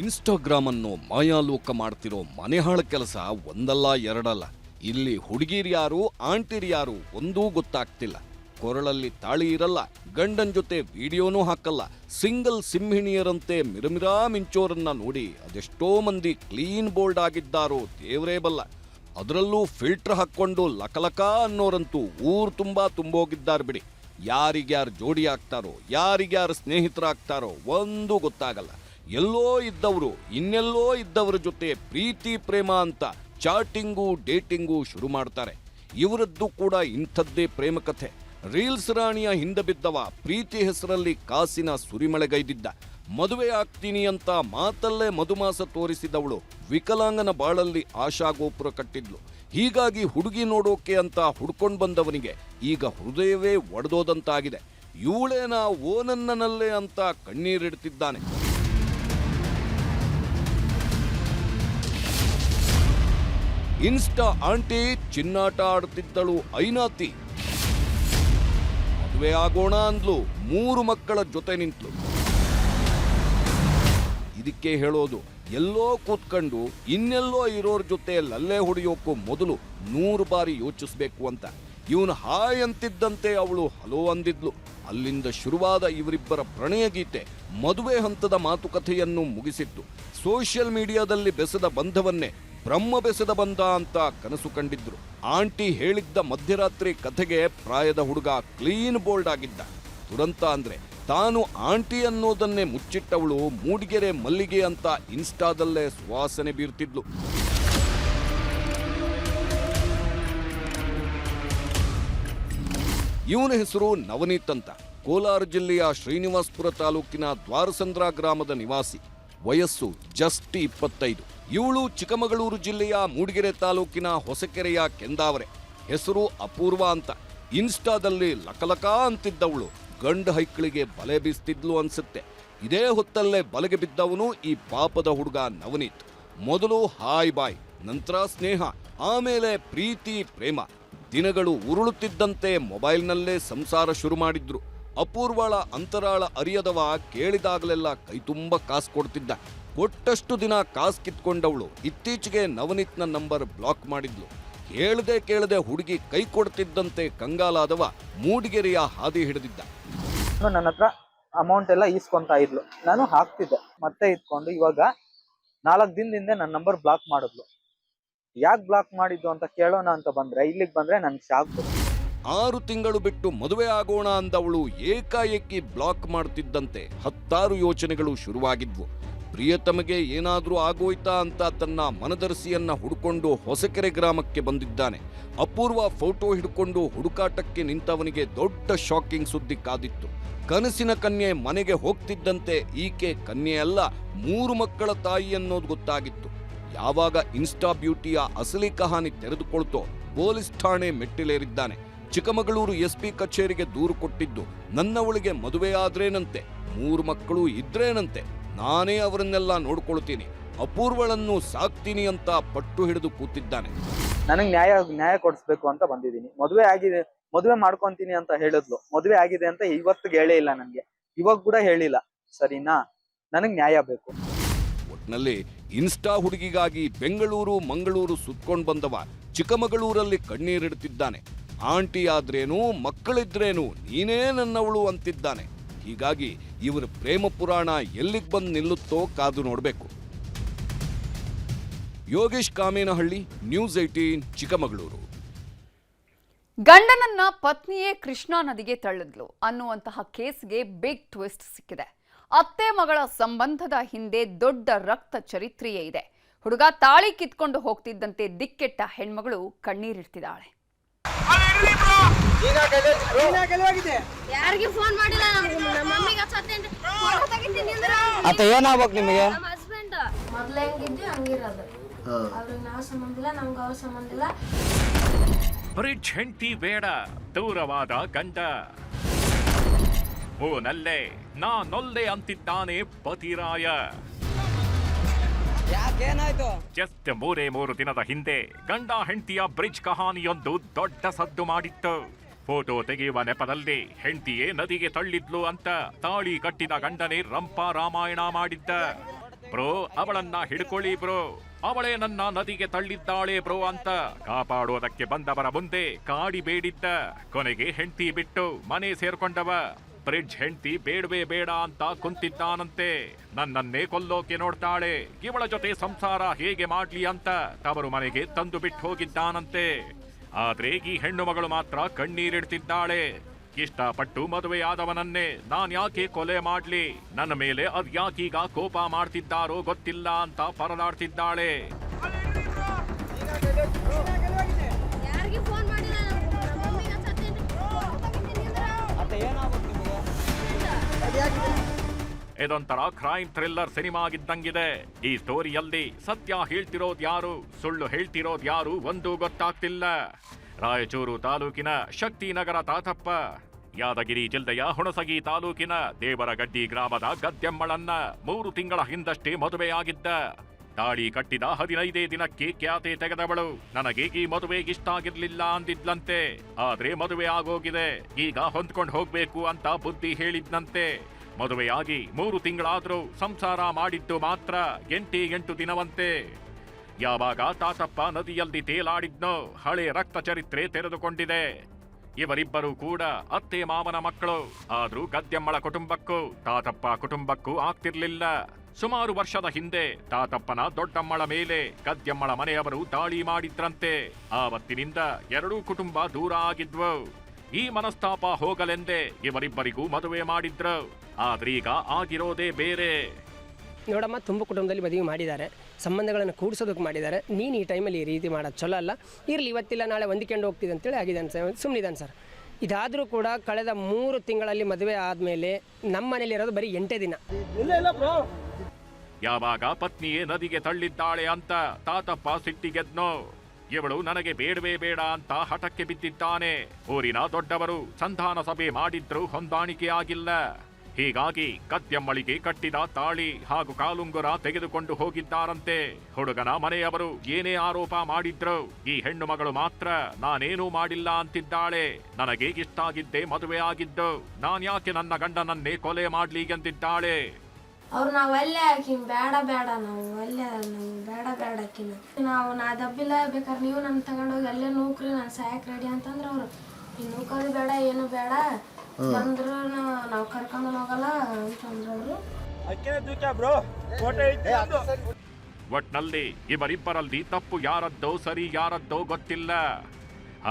Instagram ಅನ್ನು ಮಾಯಾಲೋಕ ಮಾಡ್ತಿರೋ ಮನೆಹಾಳ ಕೆಲಸ ಒಂದಲ್ಲ ಎರಡಲ್ಲ. ಇಲ್ಲಿ ಹುಡುಗಿರ್ಯಾರು ಆಂಟಿರ್ಯಾರು ಒಂದೂ ಗೊತ್ತಾಗ್ತಿಲ್ಲ. ಕೊರಳಲ್ಲಿ ತಾಳಿ ಇರಲ್ಲ, ಗಂಡನ್ ಜೊತೆ ವಿಡಿಯೋನೂ ಹಾಕಲ್ಲ. ಸಿಂಗಲ್ ಸಿಂಹಿಣಿಯರಂತೆ ಮಿರಮಿರಾ ಮಿಂಚೋರನ್ನ ನೋಡಿ ಅದೆಷ್ಟೋ ಮಂದಿ ಕ್ಲೀನ್ ಬೋಲ್ಡ್ ಆಗಿದ್ದಾರೋ ದೇವರೇ ಬಲ್ಲ. ಅದರಲ್ಲೂ ಫಿಲ್ಟರ್ ಹಾಕ್ಕೊಂಡು ಲಕಲಕ ಅನ್ನೋರಂತೂ ಊರು ತುಂಬಾ ತುಂಬೋಗಿದ್ದಾರೆ ಬಿಡಿ. ಯಾರಿಗ್ಯಾರು ಜೋಡಿ ಆಗ್ತಾರೋ, ಯಾರಿಗ್ಯಾರು ಸ್ನೇಹಿತರಾಗ್ತಾರೋ ಒಂದೂ ಗೊತ್ತಾಗಲ್ಲ. ಎಲ್ಲೋ ಇದ್ದವರು ಇನ್ನೆಲ್ಲೋ ಇದ್ದವರ ಜೊತೆ ಪ್ರೀತಿ ಪ್ರೇಮ ಅಂತ ಚಾಟಿಂಗು ಡೇಟಿಂಗು ಶುರು ಮಾಡ್ತಾರೆ. ಇವರದ್ದು ಕೂಡ ಇಂಥದ್ದೇ ಪ್ರೇಮ ಕಥೆ. ರೀಲ್ಸ್ ರಾಣಿಯ ಹಿಂದೆ ಬಿದ್ದವ ಪ್ರೀತಿ ಹೆಸರಲ್ಲಿ ಕಾಸಿನ ಸುರಿಮಳೆಗೈದಿದ್ದ. ಮದುವೆ ಆಗ್ತೀನಿ ಅಂತ ಮಾತಲ್ಲೇ ಮಧುಮಾಸ ತೋರಿಸಿದವಳು ವಿಕಲಾಂಗನ ಬಾಳಲ್ಲಿ ಆಶಾಗೋಪುರ ಕಟ್ಟಿದ್ಲು. ಹೀಗಾಗಿ ಹುಡುಗಿ ನೋಡೋಕೆ ಅಂತ ಹುಡ್ಕೊಂಡು ಬಂದವನಿಗೆ ಈಗ ಹೃದಯವೇ ಒಡೆದೋದಂತಾಗಿದೆ. ಇವಳೇನಾ ಓನನ್ನನಲ್ಲೇ ಅಂತ ಕಣ್ಣೀರಿಡ್ತಿದ್ದಾನೆ. Insta aunty ಚಿನ್ನಾಟ ಆಡ್ತಿದ್ದಳು ಐನಾತಿ. ಮದುವೆ ಆಗೋಣ ಅಂದ್ಲು, 3 ಮಕ್ಕಳ ಜೊತೆ ನಿಂತ್ಲು. ಇದಕ್ಕೆ ಹೇಳೋದು, ಎಲ್ಲೋ ಕೂತ್ಕೊಂಡು ಇನ್ನೆಲ್ಲೋ ಇರೋರ್ ಜೊತೆ ಲಲ್ಲೆ ಹೊಡೆಯೋಕ್ಕೂ ಮೊದಲು 100 ಬಾರಿ ಯೋಚಿಸ್ಬೇಕು ಅಂತ. ಇವನು ಹಾಯ್ ಅಂತಿದ್ದಂತೆ ಅವಳು ಹಲೋ ಅಂದಿದ್ಲು. ಅಲ್ಲಿಂದ ಶುರುವಾದ ಇವರಿಬ್ಬರ ಪ್ರಣಯ ಗೀತೆ ಮದುವೆ ಹಂತದ ಮಾತುಕತೆಯನ್ನು ಮುಗಿಸಿತ್ತು. ಸೋಷಿಯಲ್ ಮೀಡಿಯಾದಲ್ಲಿ ಬೆಸೆದ ಬಂಧವನ್ನೇ ಬ್ರಹ್ಮ ಬೆಸೆದ ಬಂಧ ಅಂತ ಕನಸು ಕಂಡಿದ್ರು. ಆಂಟಿ ಹೇಳಿದ್ದ ಮಧ್ಯರಾತ್ರಿ ಕಥೆಗೆ ಪ್ರಾಯದ ಹುಡುಗ ಕ್ಲೀನ್ ಬೋಲ್ಡ್ ಆಗಿದ್ದ. ದುರಂತ ಅಂದ್ರೆ ತಾನು ಆಂಟಿ ಅನ್ನೋದನ್ನೇ ಮುಚ್ಚಿಟ್ಟವಳು ಮೂಡಿಗೆರೆ ಮಲ್ಲಿಗೆ ಅಂತ ಇನ್ಸ್ಟಾದಲ್ಲೇ ಸುವಾಸನೆ ಬೀರ್ತಿದ್ಲು. ಇವನ ಹೆಸರು ನವನೀತ್ ಅಂತ. ಕೋಲಾರ ಜಿಲ್ಲೆಯ ಶ್ರೀನಿವಾಸಪುರ ತಾಲೂಕಿನ ದ್ವಾರಸಂದ್ರ ಗ್ರಾಮದ ನಿವಾಸಿ. ವಯಸ್ಸು ಜಸ್ಟ್ 25. ಇವಳು ಚಿಕ್ಕಮಗಳೂರು ಜಿಲ್ಲೆಯ ಮೂಡಿಗೆರೆ ತಾಲೂಕಿನ ಹೊಸಕೆರೆಯ ಕೆಂದಾವರೆ. ಹೆಸರು ಅಪೂರ್ವ ಅಂತ. ಇನ್ಸ್ಟಾದಲ್ಲಿ ಲಕಲಕ ಅಂತಿದ್ದವಳು ಗಂಡ ಹೈಕ್ಳಿಗೆ ಬಲೆ ಬೀಸ್ತಿದ್ಲು ಅನ್ಸುತ್ತೆ. ಇದೇ ಹೊತ್ತಲ್ಲೇ ಬಲೆಗೆ ಬಿದ್ದವನು ಈ ಪಾಪದ ಹುಡುಗ ನವನೀತ್. ಮೊದಲು ಹಾಯ್ ಬಾಯ್, ನಂತರ ಸ್ನೇಹ, ಆಮೇಲೆ ಪ್ರೀತಿ ಪ್ರೇಮ. ದಿನಗಳು ಉರುಳುತ್ತಿದ್ದಂತೆ ಮೊಬೈಲ್ನಲ್ಲೇ ಸಂಸಾರ ಶುರು ಮಾಡಿದ್ರು. ಅಪೂರ್ವಳ ಅಂತರಾಳ ಅರಿಯದವ ಕೇಳಿದಾಗಲೆಲ್ಲ ಕೈತುಂಬ ಕಾಸು ಕೊಡ್ತಿದ್ದ. ಕೊಟ್ಟಷ್ಟು ದಿನ ಕಾಸು ಕಿತ್ಕೊಂಡವಳು ಇತ್ತೀಚೆಗೆ ನವನೀತ್ನ ನಂಬರ್ ಬ್ಲಾಕ್ ಮಾಡಿದ್ಲು. ಹೇಳ್ದೆ ಕೇಳದೆ ಹುಡುಗಿ ಕೈ ಕೊಡ್ತಿದ್ದಂತೆ ಕಂಗಾಲಾದವ ಮೂಡಿಗೆರೆಯ ಹಾದಿ ಹಿಡಿದಿದ್ದ. ನನ್ನ ಹತ್ರ ಅಮೌಂಟ್ ಎಲ್ಲ ಈಸ್ಕೊಂತಾ ಇದ್ಲು. ನಾನು ಹಾಕ್ತಿದ್ದೆ, ಮತ್ತೆ ಇಟ್ಕೊಂಡು ಇವಾಗ 4 ದಿನದಿಂದ ನನ್ನ ನಂಬರ್ ಬ್ಲಾಕ್ ಮಾಡಿದ್ಲು. ಯಾಕೆ ಬ್ಲಾಕ್ ಮಾಡಿದ್ದು ಅಂತ ಕೇಳೋಣ ಅಂತ ಬಂದ್ರೆ ಇಲ್ಲಿಗೆ ಬಂದ್ರೆ ನನ್ಗೆ ಶಾಕ್ ಬಂತು. 6 ತಿಂಗಳು ಬಿಟ್ಟು ಮದುವೆ ಆಗೋಣ ಅಂದವಳು ಏಕಾಏಕಿ ಬ್ಲಾಕ್ ಮಾಡ್ತಿದ್ದಂತೆ 10 ಯೋಚನೆಗಳು ಶುರುವಾಗಿದ್ವು. ಪ್ರಿಯತಮಗೆ ಏನಾದ್ರೂ ಆಗೋಯ್ತಾ ಅಂತ ತನ್ನ ಮನದರ್ಸಿಯನ್ನ ಹುಡುಕೊಂಡು ಹೊಸಕೆರೆ ಗ್ರಾಮಕ್ಕೆ ಬಂದಿದ್ದಾನೆ. ಅಪೂರ್ವ ಫೋಟೋ ಹಿಡ್ಕೊಂಡು ಹುಡುಕಾಟಕ್ಕೆ ನಿಂತವನಿಗೆ ದೊಡ್ಡ ಶಾಕಿಂಗ್ ಸುದ್ದಿ ಕಾದಿತ್ತು. ಕನಸಿನ ಕನ್ಯೆ ಮನೆಗೆ ಹೋಗ್ತಿದ್ದಂತೆ ಈಕೆ ಕನ್ಯೆ ಅಲ್ಲ, 3 ಮಕ್ಕಳ ತಾಯಿ ಅನ್ನೋದು ಗೊತ್ತಾಗಿತ್ತು. ಯಾವಾಗ ಇನ್ಸ್ಟಾ ಬ್ಯೂಟಿಯ ಅಸಲಿ ಕಹಾನಿ ತೆರೆದುಕೊಳ್ತೋ ಪೊಲೀಸ್ ಠಾಣೆ ಮೆಟ್ಟಿಲೇರಿದ್ದಾನೆ. ಚಿಕ್ಕಮಗಳೂರು SP ಕಚೇರಿಗೆ ದೂರು ಕೊಟ್ಟಿದ್ದು ನನ್ನವಳಿಗೆ ಮದುವೆ ಆದ್ರೇನಂತೆ, 3 ಮಕ್ಕಳು ಇದ್ರೇನಂತೆ, ನಾನೇ ಅವರನ್ನೆಲ್ಲ ನೋಡ್ಕೊಳ್ತೀನಿ, ಅಪೂರ್ವಳನ್ನು ಸಾಕ್ತೀನಿ ಅಂತ ಪಟ್ಟು ಹಿಡಿದು ಕೂತಿದ್ದಾನೆ. ನನಗೆ ನ್ಯಾಯ ಕೊಡಿಸ್ಬೇಕು ಅಂತ ಬಂದಿದ್ದೀನಿ. ಮದುವೆ ಮಾಡ್ಕೊಂತೀನಿ ಅಂತ ಹೇಳಿದ್ಲು. ಮದುವೆ ಆಗಿದೆ ಅಂತ ಇವತ್ತಿಗೆ ಹೇಳೇ ಇಲ್ಲ ನನ್ಗೆ, ಇವಾಗ ಕೂಡ ಹೇಳಿಲ್ಲ. ಸರಿನಾ? ನನಗೆ ನ್ಯಾಯ ಬೇಕು. ಒಟ್ನಲ್ಲಿ ಇನ್ಸ್ಟಾ ಹುಡುಗಿಗಾಗಿ ಬೆಂಗಳೂರು ಮಂಗಳೂರು ಸುತ್ಕೊಂಡು ಬಂದವ ಚಿಕ್ಕಮಗಳೂರಲ್ಲಿ ಕಣ್ಣೀರಿಡ್ತಿದ್ದಾನೆ. ಆಂಟಿ ಆದ್ರೇನು, ಮಕ್ಕಳಿದ್ರೇನು, ನೀನೇ ನನ್ನವಳು ಅಂತಿದ್ದಾನೆ. ಹೀಗಾಗಿ ಇವರ ಪ್ರೇಮ ಪುರಾಣ ಎಲ್ಲಿಗೆ ಬಂದು ನಿಲ್ಲುತ್ತೋ ಕಾದು ನೋಡಬೇಕು. ಯೋಗೇಶ್ ಕಾಮೇನಹಳ್ಳಿ, ನ್ಯೂಸ್ 18 ಚಿಕ್ಕಮಗಳೂರು. ಗಂಡನನ್ನ ಪತ್ನಿಯೇ ಕೃಷ್ಣಾ ನದಿಗೆ ತಳ್ಳಿದ್ಲು ಅನ್ನುವಂತಹ ಕೇಸ್ಗೆ ಬಿಗ್ ಟ್ವಿಸ್ಟ್ ಸಿಕ್ಕಿದೆ. ಅತ್ತೆ ಮಗಳ ಸಂಬಂಧದ ಹಿಂದೆ ದೊಡ್ಡ ರಕ್ತ ಚರಿತ್ರೆಯೇ ಇದೆ. ಹುಡುಗ ತಾಳಿ ಕಿತ್ಕೊಂಡು ಹೋಗ್ತಿದ್ದಂತೆ ದಿಕ್ಕೆಟ್ಟ ಹೆಣ್ಮಗಳು ಕಣ್ಣೀರಿಡ್ತಿದ್ದಾಳೆ. ಯಾರಿಗೆ ಫೋನ್ ಮಾಡಿಲ್ಲ, ನಮ್ಮ ಮಮ್ಮಿಗೆ ಹಚ್ಚತ್ತೇನ್ರಿ, ಫೋಟೋ ತೆಗಿತೀನಿ ಅಂದ್ರೆ ಅತ್ತ ಏನಾಗ್ಬೇಕು ನಿಮಗೆ? ನಮ್ಮ ಹಸ್ಬೆಂಡ್ ಮೊದಲು ಹೆಂಗಿದ್ವಿ ಹಂಗಿರೋದು. ಅವ್ರಿಗೆ ನಾವು ಸಂಬಂಧ ಇಲ್ಲ, ನಮ್ಗೆ ಅವ್ರ ಸಂಬಂಧ ಇಲ್ಲ. ಬ್ರಿಡ್ಜ್ ಹೆಂಡತಿ ಬೇಡ, ದೂರವಾದ ಗಂಡ. ಓ ನಲ್ಲೆ ನಾ ನೊಲ್ಲೆ ಅಂತಿದ್ದಾನೆ ಪತಿರಾಯ. ಜಸ್ಟ್ 3 ದಿನದ ಹಿಂದೆ ಗಂಡ ಹೆಂಡತಿಯ ಬ್ರಿಡ್ಜ್ ಕಹಾನಿಯೊಂದು ದೊಡ್ಡ ಸದ್ದು ಮಾಡಿತ್ತು. ಫೋಟೋ ತೆಗೆಯುವ ನೆಪದಲ್ಲಿ ಹೆಂಡತಿಯೇ ನದಿಗೆ ತಳ್ಳಿದ್ಲು ಅಂತ ತಾಳಿ ಕಟ್ಟಿದ ಗಂಡನೇ ರಂಪ ರಾಮಾಯಣ ಮಾಡಿದ್ದ. ಬ್ರೋ ಅವಳನ್ನ ಹಿಡ್ಕೊಳ್ಳಿ ಬ್ರೋ, ಅವಳೇ ನನ್ನ ನದಿಗೆ ತಳ್ಳಿದ್ದಾಳೆ ಬ್ರೋ ಅಂತ ಕಾಪಾಡೋದಕ್ಕೆ ಬಂದವರ ಮುಂದೆ ಕಾಡಿ ಬೇಡಿದ್ದ. ಕೊನೆಗೆ ಹೆಂಡತಿ ಬಿಟ್ಟು ಮನೆ ಸೇರ್ಕೊಂಡವ. ಬ್ರಿಡ್ಜ್ ಹೆಂಡತಿ ಬೇಡವೇ ಬೇಡ ಅಂತ ಕುಂತಿದ್ದಾನಂತೆ. ನನ್ನನ್ನೇ ಕೊಲ್ಲೋಕೆ ನೋಡ್ತಾಳೆ, ಇವಳ ಜೊತೆ ಸಂಸಾರ ಹೇಗೆ ಮಾಡ್ಲಿ ಅಂತ ತವರು ಮನೆಗೆ ತಂದು ಬಿಟ್ಟು ಹೋಗಿದ್ದಾನಂತೆ. ಆದ್ರೆ ಈ ಹೆಣ್ಣು ಮಗಳು ಮಾತ್ರ ಕಣ್ಣೀರಿಡ್ತಿದ್ದಾಳೆ. ಇಷ್ಟಪಟ್ಟು ಮದುವೆಯಾದವನನ್ನೇ ನಾನ್ಯಾಕೆ ಕೊಲೆ ಮಾಡ್ಲಿ, ನನ್ನ ಮೇಲೆ ಅದ್ಯಾಕೀಗ ಕೋಪ ಮಾಡ್ತಿದ್ದಾರೋ ಗೊತ್ತಿಲ್ಲ ಅಂತ ಪರದಾಡ್ತಿದ್ದಾಳೆ. ಇದೊಂಥರ ಕ್ರೈಮ್ ಥ್ರಿಲ್ಲರ್ ಸಿನಿಮಾ ಆಗಿದ್ದಂಗಿದೆ. ಈ ಸ್ಟೋರಿಯಲ್ಲಿ ಸತ್ಯ ಹೇಳ್ತಿರೋದ್ ಯಾರು, ಸುಳ್ಳು ಹೇಳ್ತಿರೋದ್ ಯಾರು ಒಂದೂ ಗೊತ್ತಾಗ್ತಿಲ್ಲ. ರಾಯಚೂರು ತಾಲೂಕಿನ ಶಕ್ತಿನಗರ ತಾತಪ್ಪ, ಯಾದಗಿರಿ ಜಿಲ್ಲೆಯ ಹುಣಸಗಿ ತಾಲೂಕಿನ ದೇವರಗಡ್ಡಿ ಗ್ರಾಮದ ಗದ್ದೆಮ್ಮಳನ್ನ 3 ತಿಂಗಳ ಹಿಂದಷ್ಟೇ ಮದುವೆಯಾಗಿದ್ದ. ತಾಳಿ ಕಟ್ಟಿದ 15ನೇ ದಿನಕ್ಕೆ ಕ್ಯಾತೆ ತೆಗೆದವಳು ನನಗೆ ಈ ಮದುವೆ ಇಷ್ಟ ಆಗಿರ್ಲಿಲ್ಲ ಅಂದಿದ್ಲಂತೆ. ಆದ್ರೆ ಮದುವೆ ಆಗೋಗಿದೆ, ಈಗ ಹೊಂದ್ಕೊಂಡು ಹೋಗ್ಬೇಕು ಅಂತ ಬುದ್ಧಿ ಹೇಳಿದ್ನಂತೆ. ಮದುವೆಯಾಗಿ 3 ತಿಂಗಳಾದ್ರೂ ಸಂಸಾರ ಮಾಡಿದ್ದು ಮಾತ್ರ 8 ದಿನವಂತೆ. ಯಾವಾಗ ತಾತಪ್ಪ ನದಿಯಲ್ಲಿ ತೇಲಾಡಿದ್ನೋ ಹಳೆ ರಕ್ತ ಚರಿತ್ರೆ ತೆರೆದುಕೊಂಡಿದೆ. ಇವರಿಬ್ಬರು ಕೂಡ ಅತ್ತೆ ಮಾವನ ಮಕ್ಕಳು. ಆದ್ರೂ ಗದ್ದೆಮ್ಮಳ ಕುಟುಂಬಕ್ಕೂ ತಾತಪ್ಪ ಕುಟುಂಬಕ್ಕೂ ಆಗ್ತಿರ್ಲಿಲ್ಲ. ಸುಮಾರು ವರ್ಷದ ಹಿಂದೆ ತಾತಪ್ಪನ ದೊಡ್ಡಮ್ಮಳ ಮೇಲೆ ಗದ್ದೆಮ್ಮಳ ಮನೆಯವರು ದಾಳಿ ಮಾಡಿದ್ರಂತೆ. ಆವತ್ತಿನಿಂದ 2 ಕುಟುಂಬ ದೂರ ಆಗಿದ್ವು. ಈ ಮನಸ್ತಾಪ ಹೋಗಲೆಂದೇ ಇವರಿಬ್ಬರಿಗೂ ಮದುವೆ ಮಾಡಿದ್ರು. ಆದ್ರೀಗ ಆಗಿರೋದೇ ಬೇರೆ. ನೋಡಮ್ಮ, ತುಂಬ ಕುಟುಂಬದಲ್ಲಿ ಮದುವೆ ಮಾಡಿದ್ದಾರೆ, ಸಂಬಂಧಗಳನ್ನು ಕೂಡಿಸೋದಕ್ಕೆ ಮಾಡಿದ್ದಾರೆ. ನೀನು ಈ ಟೈಮಲ್ಲಿ ಈ ರೀತಿ ಮಾಡೋದು ಚಲೋ ಅಲ್ಲ. ಇರಲಿ, ಇವತ್ತಿಲ್ಲ ನಾಳೆ ಹೊಂದಿಕೊಂಡು ಹೋಗ್ತಿದೆ ಅಂತೇಳಿ ಆಗಿದ್ದಾನೆ ಸರ್, ಸುಮ್ಮನಿದ್ದಾನೆ ಸರ್. ಇದಾದರೂ ಕೂಡ ಕಳೆದ 3 ತಿಂಗಳಲ್ಲಿ ಮದುವೆ ಆದಮೇಲೆ ನಮ್ಮ ಮನೇಲಿರೋದು ಬರೀ 8 ದಿನ. ಯಾವಾಗ ಪತ್ನಿಯೇ ನದಿಗೆ ತಳ್ಳಿದ್ದಾಳೆ ಅಂತ ತಾತಪ್ಪ ಸಿಟ್ಟಿಗೆದ್ನೋ, ಇವಳು ನನಗೆ ಬೇಡವೇ ಬೇಡ ಅಂತ ಹಠಕ್ಕೆ ಬಿದ್ದಿದ್ದಾನೆ. ಊರಿನ ದೊಡ್ಡವರು ಸಂಧಾನ ಸಭೆ ಮಾಡಿದ್ರು, ಹೊಂದಾಣಿಕೆ ಆಗಿಲ್ಲ. ಹೀಗಾಗಿ ಗದ್ದೆಮ್ಮಳಿಗೆ ಕಟ್ಟಿದ ತಾಳಿ ಹಾಗೂ ಕಾಲುಂಗುರ ತೆಗೆದುಕೊಂಡು ಹೋಗಿದ್ದಾರಂತೆ. ಹುಡುಗನ ಮನೆಯವರು ಏನೇ ಆರೋಪ ಮಾಡಿದ್ರು, ಈ ಹೆಣ್ಣು ಮಗಳು ಮಾತ್ರ ನಾನೇನೂ ಮಾಡಿಲ್ಲ ಅಂತಿದ್ದಾಳೆ. ನನಗೆ ಇಷ್ಟ ಆಗಿದ್ದೆ ಮದುವೆ ಆಗಿದ್ದು, ನಾನ್ಯಾಕೆ ನನ್ನ ಗಂಡನನ್ನೇ ಕೊಲೆ ಮಾಡ್ಲಿ ಎಂದಿದ್ದಾಳೆ. ಅವ್ರು ನಾವು ಅಲ್ಲೇ ಹಾಕಿ ಬೇಡ ನಾವು ಅಲ್ಲೇ ಬೇಡ ಆಕಿನ ನಾ ದಬ್ಬಿಲ್ಲ, ಬೇಕಾದ್ರೆ ನೀವು ನನ್ನ ತಗೊಂಡೋಗಿ ಅಲ್ಲೇ ನೂಕ್ರಿ, ನಾನು ಸಾಯಕ್ ರೆಡಿ ಅಂತಂದ್ರೆ ಅವ್ರು ಈ ನೂಕರಿ ಬೇಡ ಏನು ಬೇಡ, ಬಂದ್ರು ನಾವು ಕರ್ಕೊಂಡು ಹೋಗಲ್ಲ ಅಂತಂದ್ರು. ಒಟ್ನಲ್ಲಿ ಇವರಿಬ್ಬರಲ್ಲಿ ತಪ್ಪು ಯಾರದ್ದೋ ಸರಿ ಯಾರದ್ದೋ ಗೊತ್ತಿಲ್ಲ.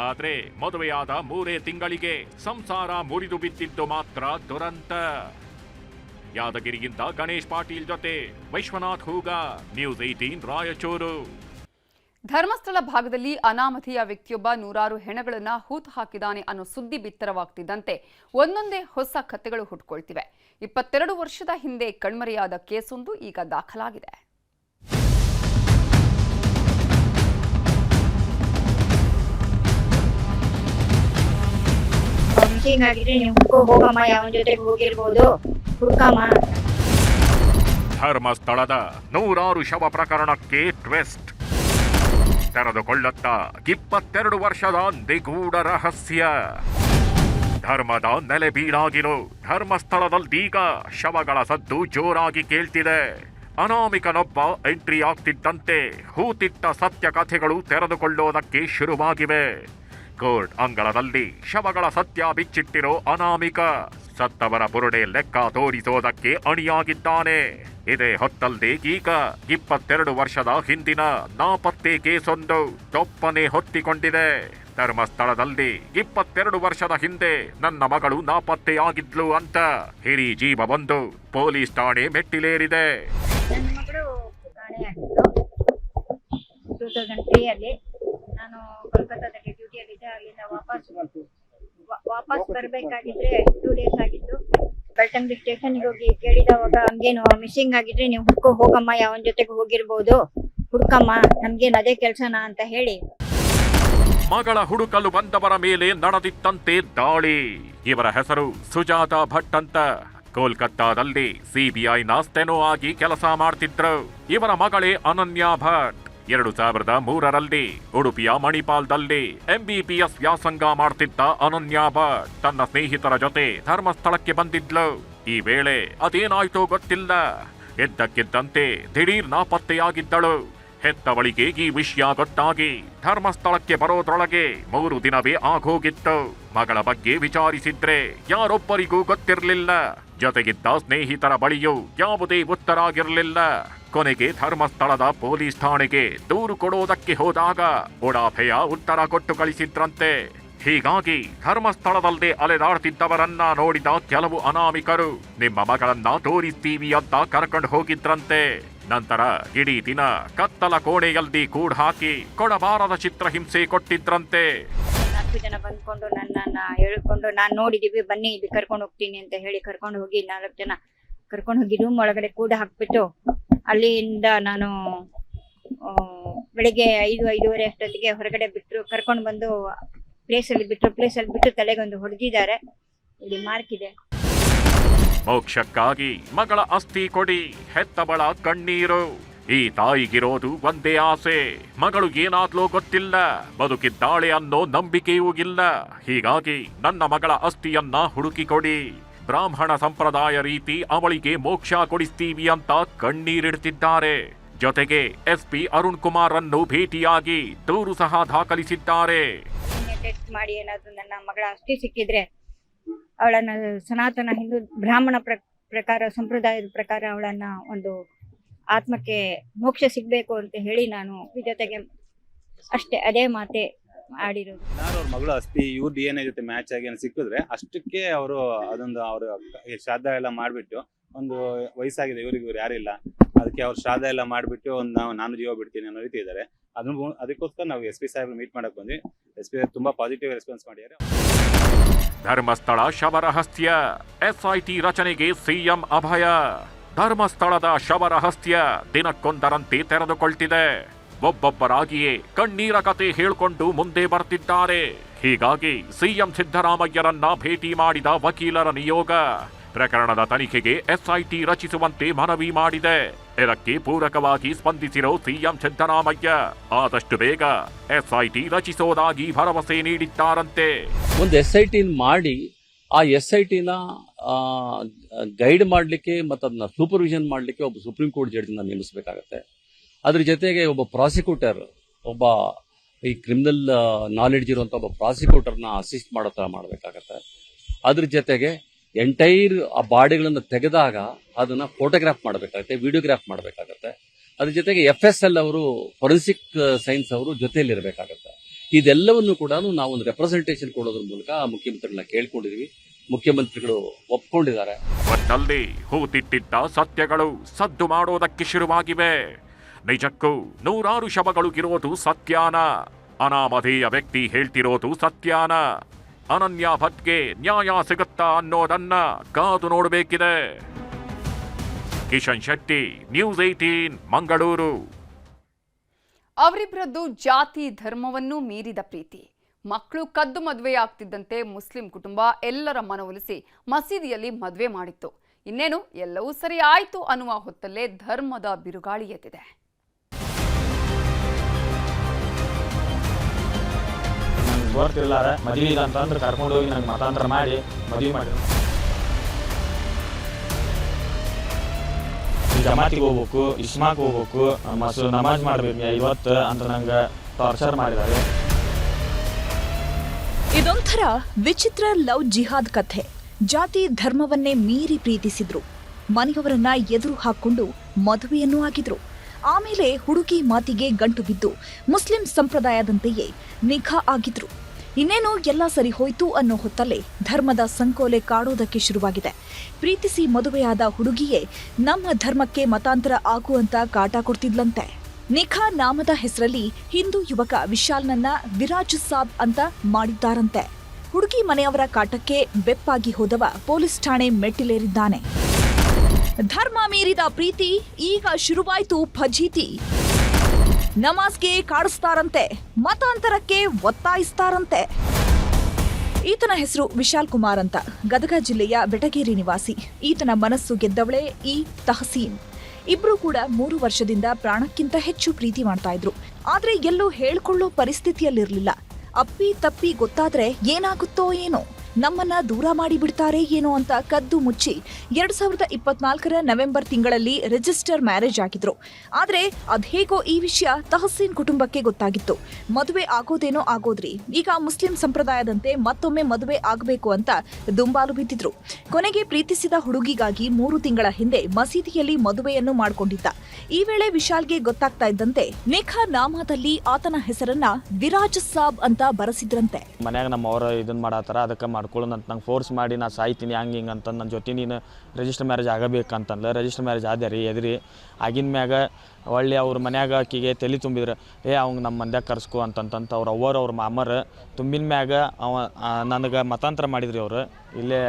ಆದ್ರೆ ಮದುವೆಯಾದ 3 ತಿಂಗಳಿಗೆ ಸಂಸಾರ ಮುರಿದು ಬಿದ್ದಿದ್ದು ಮಾತ್ರ ದುರಂತ. ಯಾದಗಿರಿಯಿಂದ ಗಣೇಶ್ ಪಾಟೀಲ್ ಜೊತೆ ವಿಶ್ವನಾಥ್ ಹೂಗ, ನ್ಯೂಸ್ 18 ರಾಯಚೂರು. ಧರ್ಮಸ್ಥಳ ಭಾಗದಲ್ಲಿ ಅನಾಮಧೇಯ ವ್ಯಕ್ತಿಯೊಬ್ಬ 100 ಹೆಣಗಳನ್ನ ಹೂತು ಹಾಕಿದಾನೆ ಅನ್ನೋ ಸುದ್ದಿ ಬಿತ್ತರವಾಗ್ತಿದ್ದಂತೆ ಒಂದೊಂದೇ ಹೊಸ ಕಥೆಗಳು ಹುಟ್ಕೊಳ್ತಿವೆ. 22 ವರ್ಷದ ಹಿಂದೆ ಕಣ್ಮರೆಯಾದ ಕೇಸೊಂದು ಈಗ ದಾಖಲಾಗಿದೆ. ಧರ್ಮಸ್ಥಳದ 100 ಶವ ಪ್ರಕರಣಕ್ಕೆ ಟ್ವಿಸ್ಟ್. ತೆರೆದುಕೊಳ್ಳುತ್ತ 22 ವರ್ಷದ ನಿಗೂಢ ರಹಸ್ಯ. ಧರ್ಮದ ನೆಲೆಬೀಡಾಗಿರೋ ಧರ್ಮಸ್ಥಳದಲ್ಲೀಗ ಶವಗಳ ಸದ್ದು ಜೋರಾಗಿ ಕೇಳ್ತಿದೆ. ಅನಾಮಿಕನೊಬ್ಬ ಎಂಟ್ರಿ ಆಗ್ತಿದ್ದಂತೆ ಹೂತಿಟ್ಟ ಸತ್ಯ ಕಥೆಗಳು ತೆರೆದುಕೊಳ್ಳೋದಕ್ಕೆ ಶುರುವಾಗಿವೆ. ಕೋರ್ಟ್ ಅಂಗಳದಲ್ಲಿ ಶವಗಳ ಸತ್ಯ ಬಿಚ್ಚಿಟ್ಟಿರೋ ಅನಾಮಿಕ ಸತ್ತವರ ಬುರುಡೆ ಲೆಕ್ಕ ತೋರಿಸೋದಕ್ಕೆ ಅಣಿಯಾಗಿದ್ದಾನೆ. ಇದೇ ಹೊತ್ತಲ್ಲದೆ ಈಗ 22 ವರ್ಷದ ಹಿಂದಿನ ನಾಪತ್ತೆ ಕೇಸೊಂದು ತೊಪ್ಪನೆ ಹೊತ್ತಿಕೊಂಡಿದೆ. ಧರ್ಮಸ್ಥಳದಲ್ಲಿ 22 ವರ್ಷದ ಹಿಂದೆ ನನ್ನ ಮಗಳು ನಾಪತ್ತೆಯಾಗಿದ್ಲು ಅಂತ ಹಿರಿ ಜೀವವೊಂದು ಪೊಲೀಸ್ ಠಾಣೆ ಮೆಟ್ಟಿಲೇರಿದೆ. ನನ್ನ ಮಗಳು ಕಾಣೆಯಾಗಿದ್ದು 2003 ಅಲ್ಲಿ ನಾನು ಕೋಲ್ಕತ್ತಾದಲ್ಲಿ ಡ್ಯೂಟಿಯಲ್ಲಿದ್ದೆ. ಅಲ್ಲಿಂದ ವಾಪಸ್ ಬರಬೇಕಾಗಿದ್ರೆ 2 ಡೇಸ್ ಆಗಿತ್ತು. ಬೆಳ್ತಂಗಡಿ ಸ್ಟೇಷನ್ಗೆ ಹೋಗಿ ಕೇಳಿದವಾಗ ಹಂಗೇನು ಮಿಸ್ಸಿಂಗ್ ಆಗಿದ್ರೆ ನೀವು ಹುಡ್ಕೋ ಹೋಗಮ್ಮ, ಯಾವನ ಜೊತೆಗೆ ಹೋಗಿರ್ಬೋದು, ಹುಡ್ಕಮ್ಮ, ನಮ್ಗೇನು ಅದೇ ಕೆಲ್ಸನಾ ಅಂತ ಹೇಳಿ ಮಗಳ ಹುಡುಕಲು ಬಂದವರ ಮೇಲೆ ನಡೆದಿತ್ತಂತೆ ದಾಳಿ. ಇವರ ಹೆಸರು ಸುಜಾತಾ ಭಟ್ ಅಂತ. ಕೋಲ್ಕತ್ತಾದಲ್ಲಿ ಸಿಬಿಐನ ಸ್ಟೆನೋ ಆಗಿ ಕೆಲಸ ಮಾಡ್ತಿದ್ರು. ಇವರ ಮಗಳೇ ಅನನ್ಯಾ ಭಟ್. 2003ರಲ್ಲಿ ಉಡುಪಿಯ ಮಣಿಪಾಲ್ದಲ್ಲಿ MBBS ವ್ಯಾಸಂಗ ಮಾಡ್ತಿದ್ದ ಅನನ್ಯಾ ಭಟ್ ತನ್ನ ಸ್ನೇಹಿತರ ಜೊತೆ ಧರ್ಮಸ್ಥಳಕ್ಕೆ ಬಂದಿದ್ಲು. ಈ ವೇಳೆ ಅದೇನಾಯ್ತೋ ಗೊತ್ತಿಲ್ಲ, ಇದ್ದಕ್ಕಿದ್ದಂತೆ ದಿಢೀರ್ ನಾಪತ್ತೆಯಾಗಿದ್ದಳು. ಹೆತ್ತವಳಿಗೆ ಈ ವಿಷಯ ಗೊತ್ತಾಗಿ ಧರ್ಮಸ್ಥಳಕ್ಕೆ ಬರೋದ್ರೊಳಗೆ 3 ದಿನವೇ ಆಗೋಗಿತ್ತು. ಮಗಳ ಬಗ್ಗೆ ವಿಚಾರಿಸಿದ್ರೆ ಯಾರೊಬ್ಬರಿಗೂ ಗೊತ್ತಿರಲಿಲ್ಲ. ಜೊತೆಗಿದ್ದ ಸ್ನೇಹಿತರ ಬಳಿಯೂ ಯಾವುದೇ ಉತ್ತರ ಆಗಿರಲಿಲ್ಲ. ಕೊನೆಗೆ ಧರ್ಮಸ್ಥಳದ ಪೊಲೀಸ್ ಠಾಣೆಗೆ ದೂರು ಕೊಡೋದಕ್ಕೆ ಹೋದಾಗ ಉಡಾಫೆಯ ಉತ್ತರ ಕೊಟ್ಟು ಕಳಿಸಿದ್ರಂತೆ. ಹೀಗಾಗಿ ಧರ್ಮಸ್ಥಳದಲ್ಲೇ ಅಲೆದಾಡ್ತಿದ್ದವರನ್ನ ನೋಡಿದ ಕೆಲವು ಅನಾಮಿಕರು ನಿಮ್ಮ ಮಗಳನ್ನ ತೋರಿಸ್ತೀವಿ ಅಂತ ಕರ್ಕೊಂಡು ಹೋಗಿದ್ರಂತೆ. ನಂತರ ಇಡೀ ದಿನ ಕತ್ತಲ ಕೋಣೆಯಲ್ಲಿ ಕೂಡ್ ಹಾಕಿ ಕೊಡಬಾರದ ಚಿತ್ರಹಿಂಸೆ ಕೊಟ್ಟಿದ್ರಂತೆ. 4 ಜನ ಬಂದ್ಕೊಂಡು ನನ್ನನ್ನ ಹೇಳ್ಕೊಂಡು ನಾನ್ ನೋಡಿದೀವಿ, ಬನ್ನಿ ಇಲ್ಲಿ ಕರ್ಕೊಂಡು ಹೋಗ್ತೀನಿ ಅಂತ ಹೇಳಿ ಕರ್ಕೊಂಡು ಹೋಗಿ 4 ಜನ ಕರ್ಕೊಂಡು ಹೋಗಿ ರೂಮ್ ಒಳಗಡೆ ಕೂಡ ಹಾಕ್ಬಿಟ್ಟು ಅಲ್ಲಿಂದ ನಾನು ಬೆಳಿಗ್ಗೆ 5-5:30 ಅಷ್ಟೊತ್ತಿಗೆ ಹೊರಗಡೆ ಬಿಟ್ರು. ಕರ್ಕೊಂಡು ಬಂದು ಪ್ಲೇಸಲ್ಲಿ ಬಿಟ್ಟು ತಲೆಗೊಂದು ಹೊಡೆದಿದ್ದಾರೆ. ಇಲ್ಲಿ ಮಾರ್ಕ್ ಇದೆ. ಮೋಕ್ಷಕ್ಕಾಗಿ ಮಗಳ ಅಸ್ಥಿ ಕೊಡಿ, ಹೆತ್ತವಳ ಕಣ್ಣೀರು. ಈ ತಾಯಿಗಿರೋದು ಒಂದೇ ಆಸೆ, ಮಗಳು ಏನಾದ್ಲೋ ಗೊತ್ತಿಲ್ಲ, ಬದುಕಿದ್ದಾಳೆ ಅನ್ನೋ ನಂಬಿಕೆಯೂ ಇಲ್ಲ. ಹೀಗಾಗಿ ನನ್ನ ಮಗಳ ಅಸ್ಥಿಯನ್ನ ಹುಡುಕಿಕೊಡಿ, ಬ್ರಾಹ್ಮಣ ಸಂಪ್ರದಾಯ ರೀತಿ ಅವಳಿಗೆ ಮೋಕ್ಷ ಕೊಡಿಸ್ತೀವಿ ಅಂತ ಕಣ್ಣೀರಿಡ್ತಿದ್ದಾರೆ. ಜೊತೆಗೆ ಎಸ್ಪಿ ಅರುಣ್ ಕುಮಾರ್ ಅನ್ನು ಭೇಟಿಯಾಗಿ ದೂರು ಸಹ ದಾಖಲಿಸಿದ್ದಾರೆ. ಟೆಸ್ಟ್ ಮಾಡಿ ಏನಾದ್ರು ನನ್ನ ಮಗಳ ಅಸ್ಥಿ ಸಿಕ್ಕಿದ್ರೆ ಅವಳನ್ನ ಸನಾತನ ಹಿಂದೂ ಬ್ರಾಹ್ಮಣ ಪ್ರಕಾರ ಸಂಪ್ರದಾಯದ ಪ್ರಕಾರ ಅವಳನ್ನ ಒಂದು ಆತ್ಮಕ್ಕೆ ಮೋಕ್ಷ ಸಿಗ್ಬೇಕು ಅಂತ ಹೇಳಿ ನಾನು ಜೊತೆಗೆ ಅಷ್ಟೇ ಅದೇ ಮಾತೆ ಆಡಿರೋದು. ಅವ್ರ ಮಗಳು ಅಸ್ಥಿ ಇವ್ರ DNA ಜೊತೆ ಮ್ಯಾಚ್ ಆಗಿ ಸಿಕ್ಕಿದ್ರೆ ಅಷ್ಟಕ್ಕೆ ಅವರು ಅದೊಂದು ಅವರು ಶ್ರಾದ್ದ ಎಲ್ಲ ಮಾಡ್ಬಿಟ್ಟು, ಒಂದು ವಯಸ್ಸಾಗಿದೆ ಇವ್ರಿಗೆ, ಇವ್ರು ಯಾರಿಲ್ಲ, ಅದಕ್ಕೆ ಅವ್ರು ಶ್ರಾದ್ದ ಎಲ್ಲ ಮಾಡ್ಬಿಟ್ಟು ನಾನು ಜೀವ ಬಿಡ್ತೀನಿ ಅನ್ನೋ ರೀತಿ ಇದ್ದಾರೆ. ಅದಕ್ಕೋಸ್ಕರ ನಾವು SP ಸಾಹೇಬ್ರು ಮೀಟ್ ಮಾಡಕ್ ಬಂದ್ವಿ. SP ತುಂಬಾ ಪಾಸಿಟಿವ್ ರೆಸ್ಪಾನ್ಸ್ ಮಾಡಿದ್ದಾರೆ. ಧರ್ಮಸ್ಥಳ ಶವರಹಸ್ಯ, SIT ರಚನೆಗೆ CM ಅಭಯ. ಧರ್ಮಸ್ಥಳದ ಶವರಹಸ್ಯ ದಿನಕ್ಕೊಂದರಂತೆ ತೆರೆದುಕೊಳ್ತಿದೆ. ಒಬ್ಬೊಬ್ಬರಾಗಿಯೇ ಕಣ್ಣೀರ ಕತೆ ಹೇಳ್ಕೊಂಡು ಮುಂದೆ ಬರ್ತಿದ್ದಾರೆ. ಹೀಗಾಗಿ CM ಸಿದ್ದರಾಮಯ್ಯರನ್ನ ಭೇಟಿ ಮಾಡಿದ ವಕೀಲರ ನಿಯೋಗ ಪ್ರಕರಣದ ತನಿಖೆಗೆ SIT ರಚಿಸುವಂತೆ ಮನವಿ ಮಾಡಿದೆ. ಇದಕ್ಕೆ ಪೂರಕವಾಗಿ ಸ್ಪಂದಿಸಿರೋ CM ಸಿದ್ದರಾಮಯ್ಯ ಆದಷ್ಟು ಬೇಗ SIT ರಚಿಸೋದಾಗಿ ಭರವಸೆ ನೀಡಿದ್ದಾರಂತೆ. ಒಂದು SIT ಮಾಡಿ ಆ SIT-ನ ಗೈಡ್ ಮಾಡಲಿಕ್ಕೆ ಮತ್ತು ಅದನ್ನ ಸೂಪರ್ವಿಷನ್ ಮಾಡಲಿಕ್ಕೆ ಒಬ್ಬ ಸುಪ್ರೀಂ ಕೋರ್ಟ್ ಜಡ್ಜ್ನ ನೇಮಿಸಬೇಕಾಗತ್ತೆ. ಅದ್ರ ಜೊತೆಗೆ ಒಬ್ಬ ಪ್ರಾಸಿಕ್ಯೂಟರ್, ಒಬ್ಬ ಈ ಕ್ರಿಮಿನಲ್ ನಾಲೆಡ್ಜ್ ಇರುವಂಥ ಒಬ್ಬ ಪ್ರಾಸಿಕ್ಯೂಟರ್ನ ಅಸಿಸ್ಟ್ ಮಾಡೋ ಥರ ಮಾಡಬೇಕಾಗತ್ತೆ. ಅದ್ರ ಜೊತೆಗೆ ಎಂಟೈರ್ ಆ ಬಾಡಿಗಳನ್ನು ತೆಗೆದಾಗ ಅದನ್ನ ಫೋಟೋಗ್ರಾಫ್ ಮಾಡಬೇಕಾಗತ್ತೆ, ವಿಡಿಯೋಗ್ರಾಫ್ ಮಾಡಬೇಕಾಗತ್ತೆ. ಅದ್ರ ಜೊತೆಗೆ FSL ಅವರು, ಫೊರೆನ್ಸಿಕ್ ಸೈನ್ಸ್ ಅವರು ಜೊತೆಯಲ್ಲಿರಬೇಕಾಗತ್ತೆ. ಇದೆಲ್ಲವನ್ನು ಕೂಡ ನಾವು ಒಂದು ರೆಪ್ರೆಸೆಂಟೇಷನ್ ಕೊಡೋದ್ರ ಮೂಲಕ ಮುಖ್ಯಮಂತ್ರಿಗಳನ್ನ ಕೇಳ್ಕೊಂಡಿದೀವಿ. ಮುಖ್ಯಮಂತ್ರಿಗಳು ಒಪ್ಕೊಂಡಿದ್ದಾರೆ. ಒಟ್ಟಲ್ಲಿ ಹೂತಿಟ್ಟಿದ್ದ ಸತ್ಯಗಳು ಸದ್ದು ಮಾಡೋದಕ್ಕೆ ಶುರುವಾಗಿವೆ. ನಿಜಕ್ಕೂ 100 ಶವಗಳು ಇರೋದು ಸತ್ಯಾನ? ಅನಾಮಧೇಯ ವ್ಯಕ್ತಿ ಹೇಳ್ತಿರೋದು ಸತ್ಯಾನ? ಅನನ್ಯ ಭಟ್ಗೆ ನ್ಯಾಯ ಸಿಗುತ್ತಾ ಅನ್ನೋದನ್ನ ಕಾದು ನೋಡಬೇಕಿದೆ. ಕಿಶನ್ ಶೆಟ್ಟಿ, ನ್ಯೂಸ್ 18 ಮಂಗಳೂರು. ಅವರಿಬ್ಬರದ್ದು ಜಾತಿ ಧರ್ಮವನ್ನೂ ಮೀರಿದ ಪ್ರೀತಿ. ಮಕ್ಕಳು ಕದ್ದು ಮದುವೆಯಾಗ್ತಿದ್ದಂತೆ ಮುಸ್ಲಿಂ ಕುಟುಂಬ ಎಲ್ಲರ ಮನವೊಲಿಸಿ ಮಸೀದಿಯಲ್ಲಿ ಮದುವೆ ಮಾಡಿತ್ತು. ಇನ್ನೇನು ಎಲ್ಲವೂ ಸರಿ ಆಯ್ತು ಅನ್ನುವ ಹೊತ್ತಲ್ಲೇ ಧರ್ಮದ ಬಿರುಗಾಳಿ ಎದ್ದಿದೆ. ಗೊತ್ತಿರ್ಲಾರ ಮದುವೆ ಅಂತಂದ್ರೆ ಕರ್ಕೊಂಡು ಹೋಗಿ ನಂಗೆ ಮತಾಂತರ ಮಾಡಿ ಮದುವೆ ಮಾಡಿದ್ರು. ಜಮಾತಿಗೆ ಹೋಗ್ಬೇಕು, ಇಸ್ಮಾಕ್ ಹೋಗ್ಬೇಕು, ನಮಾಜ್ ಮಾಡ್ಬೇಕು 50 ಅಂತ ನಂಗೆ ಟಾರ್ಚರ್ ಮಾಡಿದ್ದಾರೆ. ಇದೊಂಥರ ವಿಚಿತ್ರ ಲವ್ ಜಿಹಾದ್ ಕಥೆ. ಜಾತಿ ಧರ್ಮವನ್ನೇ ಮೀರಿ ಪ್ರೀತಿಸಿದ್ರು, ಮನೆಯವರನ್ನ ಎದುರು ಹಾಕೊಂಡು ಮದುವೆಯನ್ನೂ ಆಗಿದ್ರು. ಆಮೇಲೆ ಹುಡುಗಿ ಮಾತಿಗೆ ಗಂಟು ಬಿದ್ದು ಮುಸ್ಲಿಂ ಸಂಪ್ರದಾಯದಂತೆಯೇ ನಿಖಾ ಆಗಿದ್ರು. ಇನ್ನೇನು ಎಲ್ಲ ಸರಿ ಹೋಯ್ತು ಅನ್ನೋ ಹೊತ್ತಲ್ಲೇ ಧರ್ಮದ ಸಂಕೋಲೆ ಕಾಡೋದಕ್ಕೆ ಶುರುವಾಗಿದೆ. ಪ್ರೀತಿಸಿ ಮದುವೆಯಾದ ಹುಡುಗಿಯೇ ನಮ್ಮ ಧರ್ಮಕ್ಕೆ ಮತಾಂತರ ಆಗುವಂತ ಕಾಟ ಕೊಡ್ತಿದ್ಲಂತೆ. ನಿಖಾ ನಾಮದ ಹೆಸರಲ್ಲಿ ಹಿಂದೂ ಯುವಕ ವಿಶಾಲ್ನನ್ನ ವಿರಾಜ್ ಸಾಬ್ ಅಂತ ಮಾಡಿದ್ದಾರಂತೆ. ಹುಡುಗಿ ಮನೆಯವರ ಕಾಟಕ್ಕೆ ಬೆಪ್ಪಾಗಿ ಹೋದವ ಪೊಲೀಸ್ ಠಾಣೆ ಮೆಟ್ಟಿಲೇರಿದ್ದಾನೆ. ಧರ್ಮ ಮೀರಿದ ಪ್ರೀತಿ, ಈಗ ಶುರುವಾಯ್ತು ಫಜೀತಿ. ನಮಾಜ್ಗೆ ಕಾಡಿಸ್ತಾರಂತೆ, ಮತಾಂತರಕ್ಕೆ ಒತ್ತಾಯಿಸ್ತಾರಂತೆ. ಈತನ ಹೆಸರು ವಿಶಾಲ್ ಕುಮಾರ್ ಅಂತ, ಗದಗ ಜಿಲ್ಲೆಯ ಬೆಟಗೇರಿ ನಿವಾಸಿ. ಈತನ ಮನಸ್ಸು ಗೆದ್ದವಳೇ ಈ ತಹಸೀನ್. ಇಬ್ರು ಕೂಡ 3 ವರ್ಷದಿಂದ ಪ್ರಾಣಕ್ಕಿಂತ ಹೆಚ್ಚು ಪ್ರೀತಿ ಮಾಡ್ತಾ ಇದ್ರು. ಆದ್ರೆ ಎಲ್ಲೂ ಹೇಳ್ಕೊಳ್ಳೋ ಪರಿಸ್ಥಿತಿಯಲ್ಲಿರ್ಲಿಲ್ಲ. ಅಪ್ಪಿ ತಪ್ಪಿ ಗೊತ್ತಾದ್ರೆ ಏನಾಗುತ್ತೋ ಏನೋ. ನಮ್ಮನ್ನ ದೂರ ಮಾಡಿಬಿಡ್ತಾರೆ ಏನೋ ಅಂತ ಕದ್ದು ಮುಚ್ಚಿ 2024 ನವೆಂಬರ್ ತಿಂಗಳಲ್ಲಿ ರಿಜಿಸ್ಟರ್ ಮ್ಯಾರೇಜ್ ಆಗಿದ್ರು. ಆದ್ರೆ ಅದ್ಹೇಗೋ ಈ ವಿಷಯ ತಹಸೀನ್ ಕುಟುಂಬಕ್ಕೆ ಗೊತ್ತಾಗಿತ್ತು. ಮದುವೆ ಆಗೋದೇನೋ ಆಗೋದ್ರಿ, ಈಗ ಮುಸ್ಲಿಂ ಸಂಪ್ರದಾಯದಂತೆ ಮತ್ತೊಮ್ಮೆ ಮದುವೆ ಆಗಬೇಕು ಅಂತ ದುಂಬಾಲು ಬಿದ್ದಿದ್ರು. ಕೊನೆಗೆ ಪ್ರೀತಿಸಿದ ಹುಡುಗಿಗಾಗಿ 3 ತಿಂಗಳ ಹಿಂದೆ ಮಸೀದಿಯಲ್ಲಿ ಮದುವೆಯನ್ನು ಮಾಡಿಕೊಂಡಿದ್ದ. ಈ ವೇಳೆ ವಿಶಾಲ್ಗೆ ಗೊತ್ತಾಗ್ತಾ ಇದ್ದಂತೆ ನೇಖಾ ನಾಮದಲ್ಲಿ ಆತನ ಹೆಸರನ್ನ ವಿರಾಜ್ ಸಾಬ್ ಅಂತ ಬರೆಸಿದ್ರಂತೆ. ಮನ್ಯಾಗ ನಮ್ಮ ಅವ್ರ ಇದನ್ನ ಮಾಡತ್ತಾರ, ಅದಕ್ಕೆ ಮಾಡ್ಕೊಳ್ಳೋದಂತ ನಂಗೆ ಫೋರ್ಸ್ ಮಾಡಿ ನಾ ಸಾಯ್ತೀನಿ ಹಂಗೆ ಹಿಂಗೆ ಅಂತ ನನ್ನ ಜೊತೆ ನೀನು ರಿಜಿಸ್ಟರ್ ಮ್ಯಾರೇಜ್ ಆಗಬೇಕಂತಂದ್ರೆ ರಿಜಿಸ್ಟರ್ ಮ್ಯಾರೇಜ್ ಆದ್ಯ ರೀ ಎದ್ರಿ. ಆಗಿನ ಮ್ಯಾಗ ಒಳ್ಳೆ ಅವ್ರ ಮನ್ಯಾಗ ಆಕಿಗೆ ತಲೆ ತುಂಬಿದ್ರು, ಅವ್ನು ನಮ್ಮ ಮಂದ್ಯಾಗ ಕರ್ಸ್ಕೊ ಅಂತಂತ ಅವ್ರ ಮಾಮರು ತುಂಬಿನ ಮ್ಯಾಗ ನನಗೆ ಮತಾಂತರ ಮಾಡಿದ್ರಿ ಅವರು. ಇಲ್ಲೇ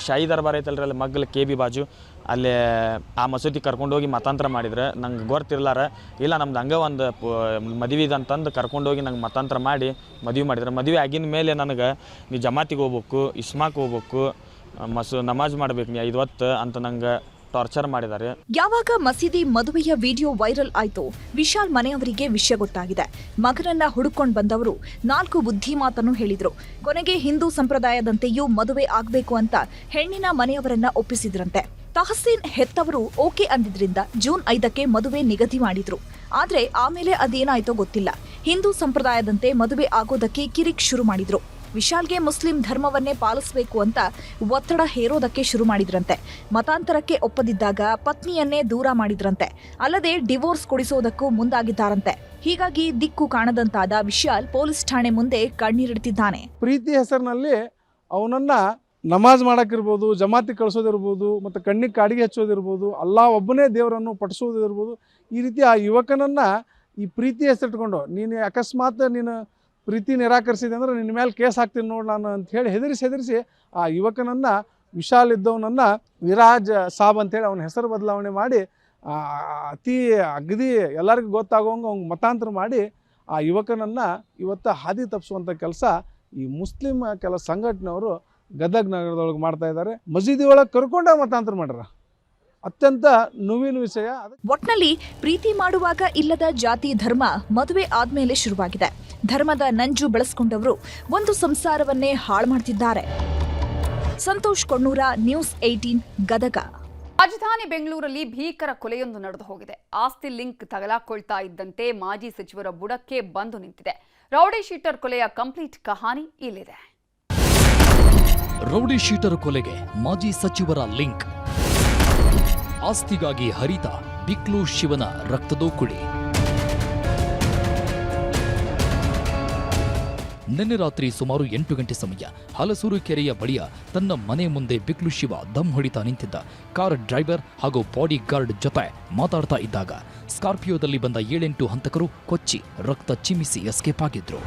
ಶಾಹಿ ದರ್ಬಾರ್ ಐತಲ್ರಿ ಅಲ್ಲಿ ಮಗ್ಗಲ KB ಬಾಜು, ಅಲ್ಲಿ ಆ ಮಸೂತಿ ಕರ್ಕೊಂಡೋಗಿ ಮತಾಂತರ ಮಾಡಿದ್ರೆ ನಂಗೆ ಗೊತ್ತಿರ್ಲಾರ, ಇಲ್ಲ ನಮ್ದು ಹಂಗೆ ಒಂದು ಮದುವೆ ಅಂತಂದು ಕರ್ಕೊಂಡೋಗಿ ನಂಗೆ ಮತಾಂತರ ಮಾಡಿ ಮದುವೆ ಮಾಡಿದ್ರೆ. ಮದುವೆ ಆಗಿನ ಮೇಲೆ ನನಗೆ ನೀ ಜಮಾತಿಗೆ ಹೋಗ್ಬೇಕು, ಇಸ್ಮಾಕ್ ಹೋಗ್ಬೇಕು, ನಮಾಜ್ ಮಾಡ್ಬೇಕು ನೀ 5 ಹೊತ್ತು ಅಂತ ನಂಗೆ ಟಾರ್ಚರ್ ಮಾಡಿದ್ದಾರೆ. ಯಾವಾಗ ಮಸೀದಿ ಮದುವೆಯ ವಿಡಿಯೋ ವೈರಲ್ ಆಯ್ತು, ವಿಶಾಲ್ ಮನೆಯವರಿಗೆ ವಿಷಯ ಗೊತ್ತಾಗಿದೆ. ಮಗನನ್ನ ಹುಡುಕೊಂಡು ಬಂದವರು 4 ಬುದ್ಧಿ ಮಾತನ್ನು ಹೇಳಿದ್ರು. ಕೊನೆಗೆ ಹಿಂದೂ ಸಂಪ್ರದಾಯದಂತೆಯೂ ಮದುವೆ ಆಗ್ಬೇಕು ಅಂತ ಹೆಣ್ಣಿನ ಮನೆಯವರನ್ನ ಒಪ್ಪಿಸಿದ್ರಂತೆ. ತಹಸೀನ್ ಹೆತ್ತವರು ಓಕೆ ಅಂದಿದ್ರಿಂದ ಜೂನ್ 5ಕ್ಕೆ ಮದುವೆ ನಿಗದಿ ಮಾಡಿದ್ರು. ಆದ್ರೆ ಆಮೇಲೆ ಅದೇನಾಯ್ತೋ ಗೊತ್ತಿಲ್ಲ. ಹಿಂದೂ ಸಂಪ್ರದಾಯದಂತೆ ಮದುವೆ ಆಗೋದಕ್ಕೆ ಕಿರಿಕ್ ಶುರು ಮಾಡಿದ್ರು. ವಿಶಾಲ್ಗೆ ಮುಸ್ಲಿಂ ಧರ್ಮವನ್ನೇ ಪಾಲಿಸಬೇಕು ಅಂತ ಒತ್ತಡ ಹೇರೋದಕ್ಕೆ ಶುರು ಮಾಡಿದ್ರಂತೆ. ಮತಾಂತರಕ್ಕೆ ಒಪ್ಪದಿದ್ದಾಗ ಪತ್ನಿಯನ್ನೇ ದೂರ ಮಾಡಿದ್ರಂತೆ. ಅಲ್ಲದೆ ಡಿವೋರ್ಸ್ ಕೊಡಿಸೋದಕ್ಕೂ ಮುಂದಾಗಿದ್ದಾರಂತೆ. ಹೀಗಾಗಿ ದಿಕ್ಕು ಕಾಣದಂತಾದ ವಿಶಾಲ್ ಪೊಲೀಸ್ ಠಾಣೆ ಮುಂದೆ ಕಣ್ಣೀರಿಡ್ತಿದ್ದಾನೆ. ಪ್ರೀತಿ ಹೆಸರಿನಲ್ಲಿ ಅವನನ್ನ ನಮಾಜ್ ಮಾಡೋಕ್ಕಿರ್ಬೋದು, ಜಮಾತಿ ಕಳಿಸೋದಿರ್ಬೋದು, ಮತ್ತು ಕಣ್ಣಿಗೆ ಕಾಡಿಗೆ ಹಚ್ಚೋದಿರ್ಬೋದು, ಅಲ್ಲಾ ಒಬ್ಬನೇ ದೇವರನ್ನು ಪಠಿಸೋದಿರ್ಬೋದು. ಈ ರೀತಿ ಆ ಯುವಕನನ್ನು ಈ ಪ್ರೀತಿ ಹೆಸರಿಟ್ಕೊಂಡು ನೀನು ಅಕಸ್ಮಾತ್ ನೀನು ಪ್ರೀತಿ ನಿರಾಕರಿಸಿದೆ ಅಂದರೆ ನಿನ್ನ ಮೇಲೆ ಕೇಸ್ ಹಾಕ್ತೀನಿ ನೋಡಿ ನಾನು ಅಂತ ಹೇಳಿ ಹೆದರಿಸಿ ಆ ಯುವಕನನ್ನು, ವಿಶಾಲ್ ಇದ್ದವನನ್ನು ವಿರಾಜ್ ಸಾಬ್ ಅಂತೇಳಿ ಅವನ ಹೆಸರು ಬದಲಾವಣೆ ಮಾಡಿ ಅತಿ ಅಗದಿ ಎಲ್ಲರಿಗೂ ಗೊತ್ತಾಗೋಂಗೆ ಅವ್ನಿಗೆ ಮತಾಂತರ ಮಾಡಿ ಆ ಯುವಕನನ್ನು ಇವತ್ತು ಹಾದಿ ತಪ್ಪಿಸುವಂಥ ಕೆಲಸ ಈ ಮುಸ್ಲಿಂ ಕೆಲ ಸಂಘಟನೆಯವರು ಗದಗ್ ನಗರದೊಳಗೆ ಮಾಡ್ತಾ ಇದ್ದಾರೆ. ಮಸೀದಿ ಒಳಗೆ ಕರ್ಕೊಂಡ ಮತಾಂತರ ಮಾಡ್ಯಾರ. ಅತ್ಯಂತ ನೋವಿನ ವಿಷಯ. ಒಟ್ನಲ್ಲಿ ಪ್ರೀತಿ ಮಾಡುವಾಗ ಇಲ್ಲದ ಜಾತಿ ಧರ್ಮ ಮದುವೆ ಆದ್ಮೇಲೆ ಶುರುವಾಗಿದೆ. ಧರ್ಮದ ನಂಜು ಬೆಳೆಸ್ಕೊಂಡವರು ಒಂದು ಸಂಸಾರವನ್ನೇ ಹಾಳು ಮಾಡ್ತಿದ್ದಾರೆ. ಸಂತೋಷ್ ಕೊಣ್ಣೂರ, ನ್ಯೂಸ್ 18 ಗದಗ. ರಾಜಧಾನಿ ಬೆಂಗಳೂರಲ್ಲಿ ಭೀಕರ ಕೊಲೆಯೊಂದು ನಡೆದು ಹೋಗಿದೆ. ಆಸ್ತಿ ಲಿಂಕ್ ತಗಲಾಕೊಳ್ತಾ ಇದ್ದಂತೆ ಮಾಜಿ ಸಚಿವರ ಬುಡಕ್ಕೆ ಬಂದು ನಿಂತಿದೆ. ರೌಡಿ ಶೀಟರ್ ಕೊಲೆಯ ಕಂಪ್ಲೀಟ್ ಕಹಾನಿ ಇಲ್ಲಿದೆ. ರೌಡಿ ಶೀಟರ್ ಕೊಲೆಗೆ ಮಾಜಿ ಸಚಿವರ ಲಿಂಕ್, ಆಸ್ತಿಗಾಗಿ ಹರಿತ ಬಿಕ್ಲು ಶಿವನ ರಕ್ತದೋಕುಳಿ. ನಿನ್ನೆ ರಾತ್ರಿ ಸುಮಾರು 8 ಗಂಟೆ ಸಮಯ ಹಲಸೂರು ಕೆರೆಯ ಬಳಿಯ ತನ್ನ ಮನೆ ಮುಂದೆ ಬಿಕ್ಲು ಶಿವ ದಮ್ ಹೊಡಿತಾ ನಿಂತಿದ್ದ. ಕಾರ್ ಡ್ರೈವರ್ ಹಾಗೂ ಬಾಡಿ ಗಾರ್ಡ್ ಜೊತೆ ಮಾತಾಡ್ತಾ ಇದ್ದಾಗ ಸ್ಕಾರ್ಪಿಯೋದಲ್ಲಿ ಬಂದ 7-8 ಹಂತಕರು ಕೊಚ್ಚಿ ರಕ್ತ ಚಿಮ್ಮಿಸಿ ಎಸ್ಕೇಪ್ ಆಗಿದ್ರು.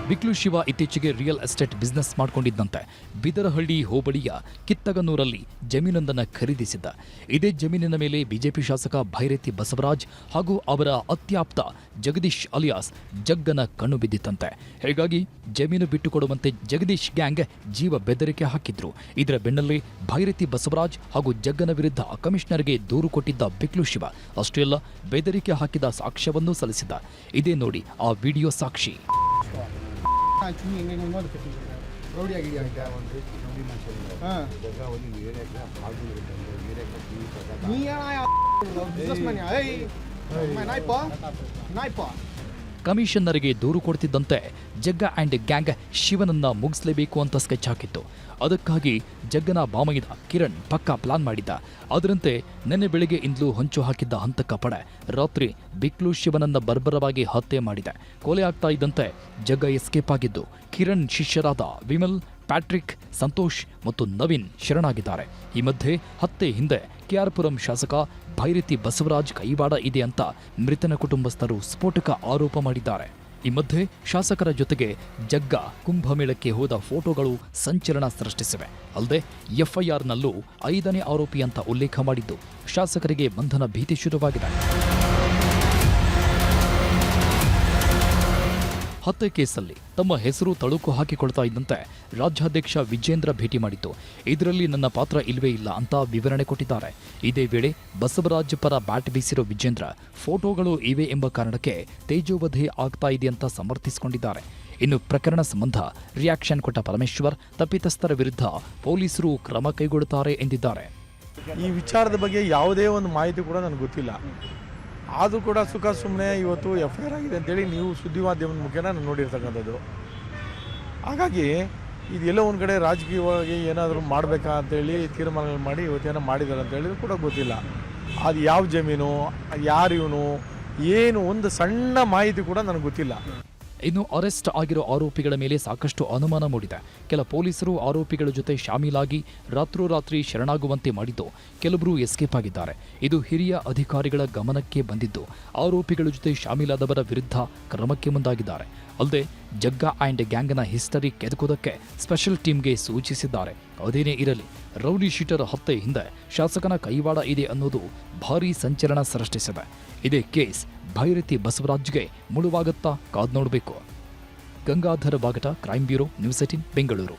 ಬಿಕ್ಲು ಶಿವ ಇತ್ತೀಚೆಗೆ ರಿಯಲ್ ಎಸ್ಟೇಟ್ ಬಿಸ್ನೆಸ್ ಮಾಡಿಕೊಂಡಿದ್ದಂತೆ ಬಿದರಹಳ್ಳಿ ಹೋಬಳಿಯ ಕಿತ್ತಗನೂರಲ್ಲಿ ಜಮೀನೊಂದನ್ನು ಖರೀದಿಸಿದ್ದ. ಇದೇ ಜಮೀನಿನ ಮೇಲೆ ಬಿಜೆಪಿ ಶಾಸಕ ಭೈರತಿ ಬಸವರಾಜ್ ಹಾಗೂ ಅವರ ಅತ್ಯಾಪ್ತ ಜಗದೀಶ್ ಅಲಿಯಾಸ್ ಜಗ್ಗನ ಕಣ್ಣು ಬಿದ್ದಿತ್ತಂತೆ. ಹೀಗಾಗಿ ಜಮೀನು ಬಿಟ್ಟುಕೊಡುವಂತೆ ಜಗದೀಶ್ ಗ್ಯಾಂಗ್ ಜೀವ ಬೆದರಿಕೆ ಹಾಕಿದ್ರು. ಇದರ ಬೆನ್ನಲ್ಲೇ ಭೈರತಿ ಬಸವರಾಜ್ ಹಾಗೂ ಜಗ್ಗನ ವಿರುದ್ಧ ಕಮಿಷನರ್ಗೆ ದೂರು ಕೊಟ್ಟಿದ್ದ ಬಿಕ್ಲು ಶಿವ ಅಷ್ಟೇ ಅಲ್ಲ, ಬೆದರಿಕೆ ಹಾಕಿದ ಸಾಕ್ಷ್ಯವನ್ನೂ ಸಲ್ಲಿಸಿದ್ದ. ಇದೇ ನೋಡಿ ಆ ವಿಡಿಯೋ ಸಾಕ್ಷಿ. ಕಮಿಷನರ್ಗೆ ದೂರು ಕೊಡ್ತಿದ್ದಂತೆ ಜಗ್ಗ ಆ್ಯಂಡ್ ಗ್ಯಾಂಗ್ ಶಿವನನ್ನ ಮುಗಿಸಲೇಬೇಕು ಅಂತ ಸ್ಕೆಚ್ ಹಾಕಿತ್ತು. ಅದಕ್ಕಾಗಿ ಜಗ್ಗನ ಬಾಮೈದ ಕಿರಣ್ ಪಕ್ಕಾ ಪ್ಲಾನ್ ಮಾಡಿದ್ದ. ಅದರಂತೆ ನಿನ್ನೆ ಬೆಳಿಗ್ಗೆಯಿಂದಲೂ ಹೊಂಚು ಹಾಕಿದ್ದ ಹಂತಕ ಪಡೆ ರಾತ್ರಿ ಬಿಕ್ಲು ಶಿವನನ್ನ ಬರ್ಬರವಾಗಿ ಹತ್ಯೆ ಮಾಡಿದೆ. ಕೊಲೆ ಆಗ್ತಾ ಇದ್ದಂತೆ ಜಗ್ಗ ಎಸ್ಕೇಪ್ ಆಗಿದ್ದು ಕಿರಣ್ ಶಿಷ್ಯರಾದ ವಿಮಲ್, ಪ್ಯಾಟ್ರಿಕ್, ಸಂತೋಷ್ ಮತ್ತು ನವೀನ್ ಶರಣಾಗಿದ್ದಾರೆ. ಈ ಮಧ್ಯೆ ಹತ್ಯೆ ಹಿಂದೆ ಕೆಆರ್ಪುರಂ ಶಾಸಕ ಭೈರತಿ ಬಸವರಾಜ್ ಕೈವಾಡ ಇದೆ ಅಂತ ಮೃತನ ಕುಟುಂಬಸ್ಥರು ಸ್ಫೋಟಕ ಆರೋಪ ಮಾಡಿದ್ದಾರೆ. ಈ ಮಧ್ಯೆ ಶಾಸಕರ ಜೊತೆಗೆ ಜಗ್ಗ ಕುಂಭಮೇಳಕ್ಕೆ ಹೋದ ಫೋಟೋಗಳು ಸಂಚಲನ ಸೃಷ್ಟಿಸಿವೆ. ಅಲ್ಲದೆ ಎಫ್ಐಆರ್ನಲ್ಲೂ 5ನೇ ಆರೋಪಿ ಅಂತ ಉಲ್ಲೇಖ ಮಾಡಿದ್ದು ಶಾಸಕರಿಗೆ ಬಂಧನ ಭೀತಿ ಶುರುವಾಗಿದೆ. ಹತ್ಯೆ ಕೇಸಲ್ಲಿ ತಮ್ಮ ಹೆಸರು ತಳುಕು ಹಾಕಿಕೊಳ್ತಾ ಇದ್ದಂತೆ ರಾಜ್ಯಾಧ್ಯಕ್ಷ ವಿಜೇಂದ್ರ ಭೇಟಿ ಮಾಡಿತ್ತು. ಇದರಲ್ಲಿ ನನ್ನ ಪಾತ್ರ ಇಲ್ವೇ ಇಲ್ಲ ಅಂತ ವಿವರಣೆ ಕೊಟ್ಟಿದ್ದಾರೆ. ಇದೇ ವೇಳೆ ಬಸವರಾಜ್ ಪರ ಬ್ಯಾಟ್ ಬೀಸಿರೋ ವಿಜೇಂದ್ರ ಫೋಟೋಗಳು ಇವೆ ಎಂಬ ಕಾರಣಕ್ಕೆ ತೇಜೋವಧೆ ಆಗ್ತಾ ಇದೆ ಅಂತ ಸಮರ್ಥಿಸಿಕೊಂಡಿದ್ದಾರೆ. ಇನ್ನು ಪ್ರಕರಣ ಸಂಬಂಧ ರಿಯಾಕ್ಷನ್ ಕೊಟ್ಟ ಪರಮೇಶ್ವರ್ ತಪ್ಪಿತಸ್ಥರ ವಿರುದ್ಧ ಪೊಲೀಸರು ಕ್ರಮ ಕೈಗೊಳ್ಳುತ್ತಾರೆ ಎಂದಿದ್ದಾರೆ. ಈ ವಿಚಾರದ ಬಗ್ಗೆ ಯಾವುದೇ ಒಂದು ಮಾಹಿತಿ ಕೂಡ ನನಗೆ ಗೊತ್ತಿಲ್ಲ. ಆದರೂ ಕೂಡ ಸುಖ ಸುಮ್ಮನೆ ಇವತ್ತು FIR ಆಗಿದೆ ಅಂತೇಳಿ ನೀವು ಸುದ್ದಿ ಮಾಧ್ಯಮದ ಮುಖೇನ ನಾನು ನೋಡಿರ್ತಕ್ಕಂಥದ್ದು. ಹಾಗಾಗಿ ಇದೆಲ್ಲೋ ಒಂದು ಕಡೆ ರಾಜಕೀಯವಾಗಿ ಏನಾದರೂ ಮಾಡಬೇಕಾ ಅಂತೇಳಿ ತೀರ್ಮಾನಗಳು ಮಾಡಿ ಇವತ್ತೇನೋ ಮಾಡಿದ್ದಾರೆ ಅಂತ ಹೇಳಿದ್ರು ಕೂಡ ಗೊತ್ತಿಲ್ಲ. ಅದು ಯಾವ ಜಮೀನು, ಯಾರು ಇವನು, ಏನು ಒಂದು ಸಣ್ಣ ಮಾಹಿತಿ ಕೂಡ ನನಗೆ ಗೊತ್ತಿಲ್ಲ. ಇನ್ನು ಅರೆಸ್ಟ್ ಆಗಿರೋ ಆರೋಪಿಗಳ ಮೇಲೆ ಸಾಕಷ್ಟು ಅನುಮಾನ ಮೂಡಿದೆ. ಕೆಲ ಪೊಲೀಸರು ಆರೋಪಿಗಳ ಜೊತೆ ಶಾಮೀಲಾಗಿ ರಾತ್ರೋರಾತ್ರಿ ಶರಣಾಗುವಂತೆ ಮಾಡಿದ್ದು, ಕೆಲವರು ಎಸ್ಕೇಪ್ ಆಗಿದ್ದಾರೆ. ಇದು ಹಿರಿಯ ಅಧಿಕಾರಿಗಳ ಗಮನಕ್ಕೆ ಬಂದಿದ್ದು ಆರೋಪಿಗಳ ಜೊತೆ ಶಾಮೀಲಾದವರ ವಿರುದ್ಧ ಕ್ರಮಕ್ಕೆ ಮುಂದಾಗಿದ್ದಾರೆ. ಅಲ್ಲದೆ ಜಗ್ಗಾ ಆ್ಯಂಡ್ ಗ್ಯಾಂಗ್ನ ಹಿಸ್ಟರಿ ಕೆದಕೋದಕ್ಕೆ ಸ್ಪೆಷಲ್ ಟೀಮ್ಗೆ ಸೂಚಿಸಿದ್ದಾರೆ. ಅದೇನೇ ಇರಲಿ, ರೌಡಿ ಶೀಟರ್ ಹತ್ಯೆ ಹಿಂದೆ ಶಾಸಕನ ಕೈವಾಡ ಇದೆ ಅನ್ನೋದು ಭಾರೀ ಸಂಚಲನ ಸೃಷ್ಟಿಸಿದೆ. ಇದೇ ಕೇಸ್ ಭೈರತಿ ಬಸವರಾಜ್ಗೆ ಮುಳುವಾಗುತ್ತಾ ಕಾದ್ ನೋಡಬೇಕು. Gangadhara Bagata, crime bureau, news 18 Bengaluru.